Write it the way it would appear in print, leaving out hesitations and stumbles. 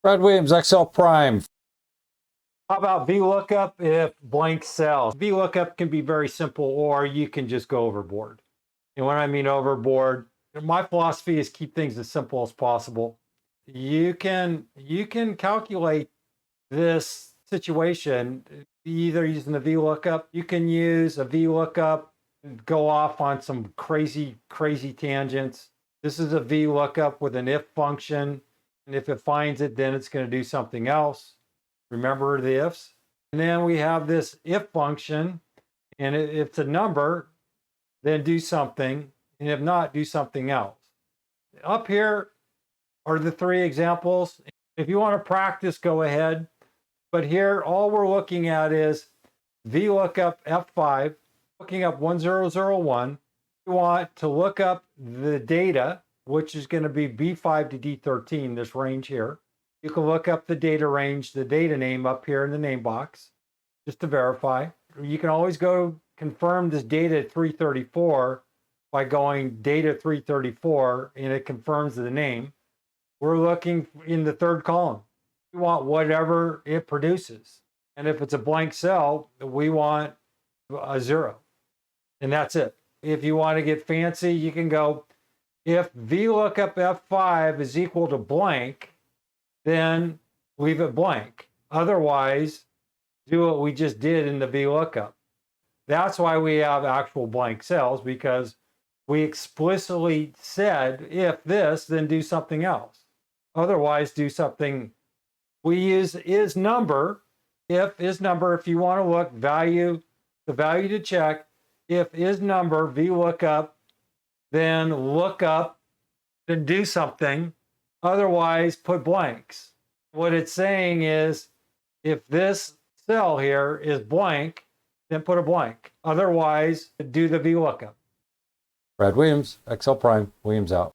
Brad Williams, Excel Prime. How about VLOOKUP if blank cells? VLOOKUP can be very simple, or you can just go overboard. And when I mean overboard, my philosophy is keep things as simple as possible. You can calculate this situation either using the VLOOKUP. You can use a VLOOKUP and go off on some crazy tangents. This is a VLOOKUP with an if function. And if it finds it, then it's going to do something else. Remember the ifs. And then we have this if function. And if it's a number, then do something. And if not, do something else. Up here are the three examples. If you want to practice, go ahead. But here, all we're looking at is VLOOKUP F5, looking up 1001. You want to look up the data, which is going to be B5 to D13, this range here. You can look up the data range, the data name up here in the name box, just to verify. You can always go confirm this data at 334 by going data 334, and it confirms the name. We're looking in the third column. We want whatever it produces. And if it's a blank cell, we want a 0. And that's it. If you want to get fancy, you can go, if VLOOKUP F5 is equal to blank, then leave it blank. Otherwise, do what we just did in the VLOOKUP. That's why we have actual blank cells, because we explicitly said, if this, then do something else. Otherwise, do something. We use ISNUMBER. If ISNUMBER, if you want to look the value to check, if ISNUMBER VLOOKUP, then look up, then do something. Otherwise, put blanks. What it's saying is, if this cell here is blank, then put a blank. Otherwise, do the VLOOKUP. Brad Williams, Excel Prime, Williams out.